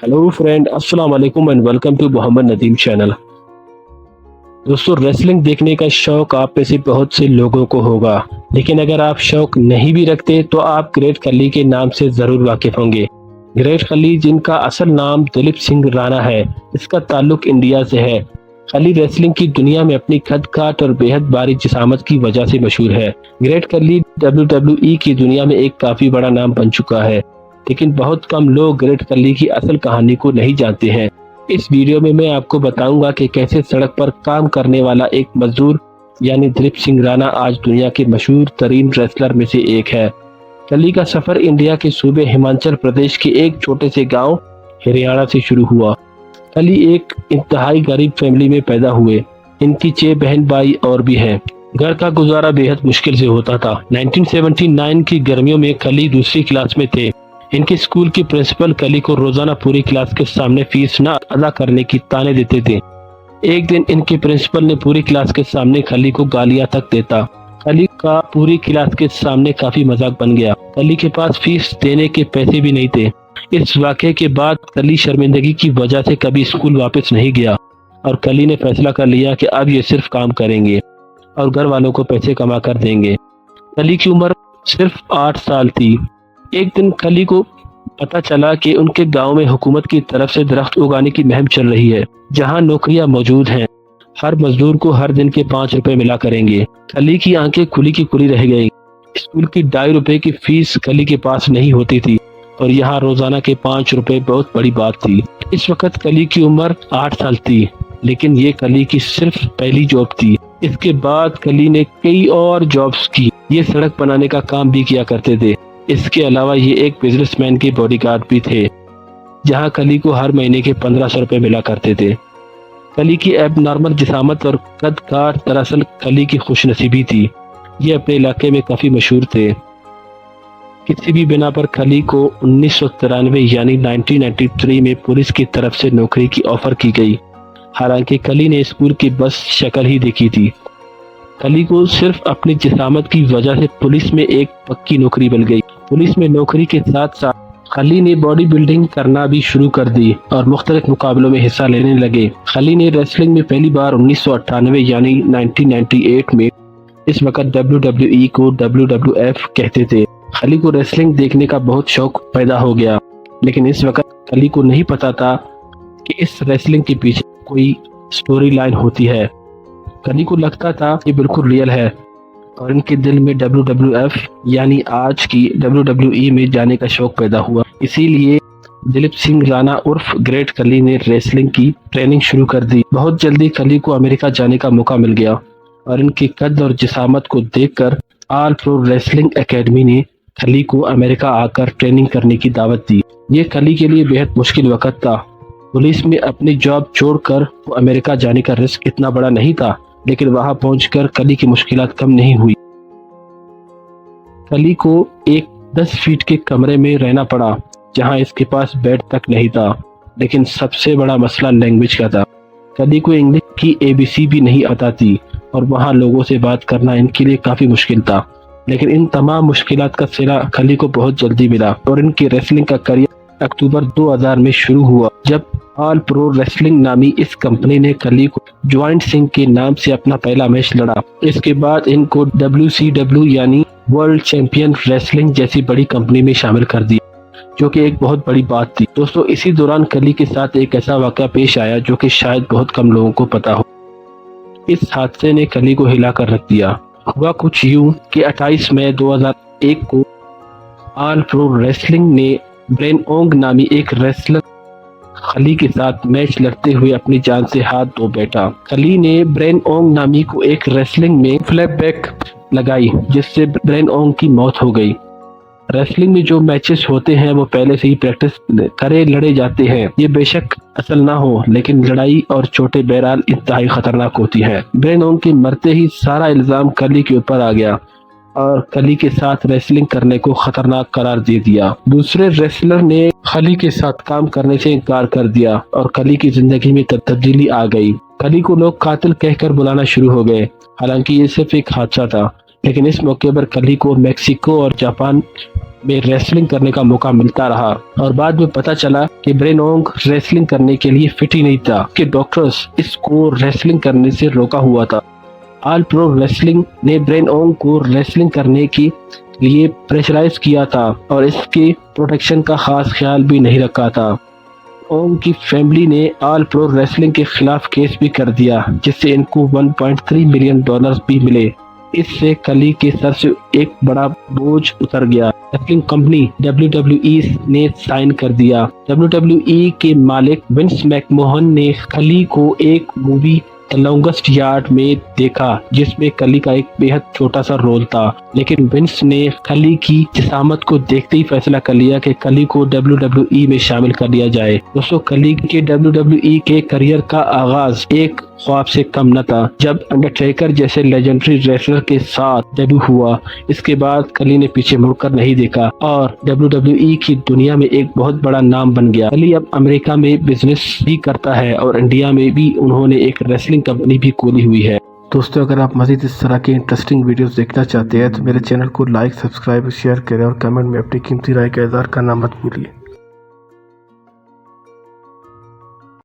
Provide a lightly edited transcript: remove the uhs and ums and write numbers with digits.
Hello friend, अस्सलाम वालेकुम and welcome to Mohammad Nadeem channel. दोस्तों, रेसलिंग देखने का शौक आप में से बहुत से लोगों को होगा, लेकिन अगर आप शौक नहीं भी रखते तो आप ग्रेट खली के नाम से जरूर वाकिफ होंगे। ग्रेट खली, जिनका असल नाम दिलीप सिंह राणा है, इसका ताल्लुक इंडिया से है। खली रेसलिंग की दुनिया में अपनी खदकाट और बेहद बारीक जिसामत की वजह से मशहूर है। ग्रेट खली WWE की दुनिया में एक काफी बड़ा नाम बन चुका है, लेकिन बहुत कम लोग ग्रेट खली की असल कहानी को नहीं जानते हैं। इस वीडियो में मैं आपको बताऊंगा कि कैसे सड़क पर काम करने वाला एक मजदूर यानी दिलीप सिंह राणा आज दुनिया के मशहूर तरीन रेसलर में से एक है। खली का सफर इंडिया के सूबे हिमाचल प्रदेश के एक छोटे से गांव हरियाणा से शुरू हुआ। खली एक इंतहाई गरीब फैमिली में पैदा हुए। इनकी 6 बहन भाई और भी हैं। घर का गुजारा बेहद मुश्किल से होता था। 1979 की गर्मियों में खली दूसरी क्लास में थे। इनके स्कूल की प्रिंसिपल खली को रोजाना पूरी क्लास के सामने फीस न अदा करने की ताने देते थे। एक दिन इनके प्रिंसिपल ने पूरी क्लास के सामने खली को गालियां तक देता। खली का पूरी क्लास के सामने काफी मजाक बन गया। खली के पास फीस देने के पैसे भी नहीं थे। इस वाक़े के बाद खली शर्मिंदगी की वजह से कभी स्कूल वापस नहीं गया और खली ने फैसला कर लिया कि अब ये सिर्फ काम करेंगे और घर वालों को पैसे कमा कर देंगे। खली की उम्र सिर्फ 8 साल थी। एक दिन खली को पता चला कि उनके गांव में हुकूमत की तरफ से दरख्त उगाने की मुहिम चल रही है, जहां नौकरियां मौजूद हैं। हर मजदूर को हर दिन के 5 रुपए मिला करेंगे। खली की आंखें खुली की खुली रह गई। स्कूल की 2.5 रुपए की फीस खली के पास नहीं होती थी और यहाँ रोजाना के 5 रुपए बहुत बड़ी बात थी। इस वक्त खली की उम्र 8 साल थी, लेकिन ये खली की सिर्फ पहली जॉब थी। इसके बाद खली ने कई और जॉब्स की। ये सड़क बनाने का काम भी किया करते थे। इसके अलावा ये एक बिजनेसमैन के बॉडीगार्ड भी थे, जहां खली को हर महीने के 1500 रुपए मिला करते थे। खली की एबनॉर्मल जिसामत और कद काट दरअसल खली की खुशनसीबी थी। ये अपने इलाके में काफी मशहूर थे। किसी भी बिना पर खली को 1993 यानी 1993 में पुलिस की तरफ से नौकरी की ऑफर की गई। हालांकि खली ने स्कूल की बस शक्ल ही देखी थी। खली को सिर्फ अपनी जिसामत की वजह से पुलिस में एक पक्की नौकरी मिल गई। पुलिस में नौकरी के साथ साथ खली ने बॉडी बिल्डिंग करना भी शुरू कर दी और मुख्तलिफ मुकाबलों में हिस्सा लेने लगे। खली ने रेसलिंग में पहली बार 1998 यानी 1998 में, इस वक्त WWE को WWF कहते थे। खली को रेसलिंग देखने का बहुत शौक पैदा हो गया, लेकिन इस वक्त खली को नहीं पता था कि इस रेसलिंग के पीछे कोई स्टोरी लाइन होती है। खली को लगता था ये बिल्कुल रियल है और इनके दिल में WWF यानी आज की WWE में जाने का शौक पैदा हुआ। इसीलिए दिलीप सिंह राणा उर्फ ग्रेट खली ने रेसलिंग की ट्रेनिंग शुरू कर दी। बहुत जल्दी खली को अमेरिका जाने का मौका मिल गया और इनके कद और जिसामत को देखकर ऑल प्रो रेसलिंग एकेडमी ने खली को अमेरिका आकर ट्रेनिंग करने की दावत दी। ये खली के लिए बेहद मुश्किल वक्त था। पुलिस में अपनी जॉब छोड़कर वो अमेरिका जाने का रिस्क इतना बड़ा नहीं था, लेकिन वहां पहुंचकर खली की मुश्किलात कम नहीं हुई। खली को एक 10 फीट के कमरे में रहना पड़ा, जहां इसके पास बेड तक नहीं था। लेकिन सबसे बड़ा मसला लैंग्वेज का था। खली को इंग्लिश की ABC भी नहीं आता थी और वहां लोगों से बात करना इनके लिए काफी मुश्किल था। लेकिन इन तमाम मुश्किलात का सिरा खली को बहुत जल्दी मिला और इनकी रेसलिंग का करियर अक्टूबर 2000 में शुरू हुआ, जब ऑल प्रो रेसलिंग नामी इस कंपनी ने खली को जॉइंट सिंह के नाम से अपना पहला मैच लड़ा। इसके बाद इनको WCW यानी वर्ल्ड चैंपियन रेसलिंग जैसी बड़ी कंपनी में शामिल कर दिया, जो कि एक बहुत बड़ी बात थी। दोस्तों, इसी दौरान खली के साथ एक ऐसा वाक़या पेश आया जो कि शायद बहुत कम लोगों को पता हो। इस हादसे ने खली को हिला कर रख दिया। हुआ कुछ यूं कि 28 मई 2001 को ऑल प्रो रेसलिंग ने ब्रेन ओंग नामी एक रेसलर खली के साथ मैच लड़ते हुए अपनी जान से हाथ धो बैठा। खली ने ब्रेन ओंग नामी को एक रेसलिंग में फ्लैप बैक लगाई, जिससे ब्रेन ओंग की मौत हो गई। रेसलिंग में जो मैचेस होते हैं वो पहले से ही प्रैक्टिस करे लड़े जाते हैं। ये बेशक असल ना हो, लेकिन लड़ाई और चोटें बहरहाल इंतहाई खतरनाक होती हैं। ब्रेन ओंग के मरते ही सारा इल्जाम खली के ऊपर आ गया और खली के साथ रेसलिंग करने को खतरनाक करार दे दिया। दूसरे रेसलर ने खली के साथ काम करने से इनकार कर दिया और खली की जिंदगी में तब्दीली आ गई। खली को लोग कातिल कहकर बुलाना शुरू हो गए। हालांकि ये सिर्फ एक हादसा था, लेकिन इस मौके पर खली को मेक्सिको और जापान میں ریسلنگ کرنے کا موقع ملتا رہا اور بعد میں پتا چلا کہ برین اونگ ریسلنگ کرنے کے لیے فٹ ہی نہیں تھا کہ ڈاکٹرز اس کو ریسلنگ کرنے سے روکا ہوا تھا۔ آل پرو ریسلنگ نے برین اونگ کو ریسلنگ کرنے کے لیے پریشرائز کیا تھا اور اس کے پروٹیکشن کا خاص خیال بھی نہیں رکھا تھا۔ اونگ کی فیملی نے آل پرو ریسلنگ کے خلاف کیس بھی کر دیا جس سے ان کو $1.3 ملین بھی ملے۔ اس سے کلی کے سر سے ایک بڑا بوجھ اتر گیا۔ ریسلنگ کمپنی WWE نے سائن کر دیا۔ WWE کے مالک ونس میک موہن نے کلی کو ایک مووی دی لانگسٹ یارڈ میں دیکھا جس میں کلی کا ایک بے حد چھوٹا سا رول تھا، لیکن ونس نے کلی کی جسامت کو دیکھتے ہی فیصلہ کر لیا کہ کلی کو WWE میں شامل کر لیا جائے۔ دوستو، کلی کے WWE کے کریئر کا آغاز ایک خواب سے کم نہ تھا جب انڈرٹیکر جیسے لیجنڈری ریسلر کے ساتھ ڈیبیو ہوا۔ اس کے بعد کلی نے پیچھے مڑ کر نہیں دیکھا اور WWE کی دنیا میں ایک بہت بڑا نام بن گیا۔ کلی اب امریکہ میں بزنس بھی کرتا ہے اور انڈیا میں بھی انہوں نے ایک ریسلنگ کمپنی بھی کھولی ہوئی ہے۔ دوستو، اگر آپ مزید اس طرح کے انٹرسٹنگ ویڈیوز دیکھنا چاہتے ہیں تو میرے چینل کو لائک، سبسکرائب، شیئر کریں اور کمنٹ میں اپنی قیمتی رائے کا اظہار کرنا مت بھولیے۔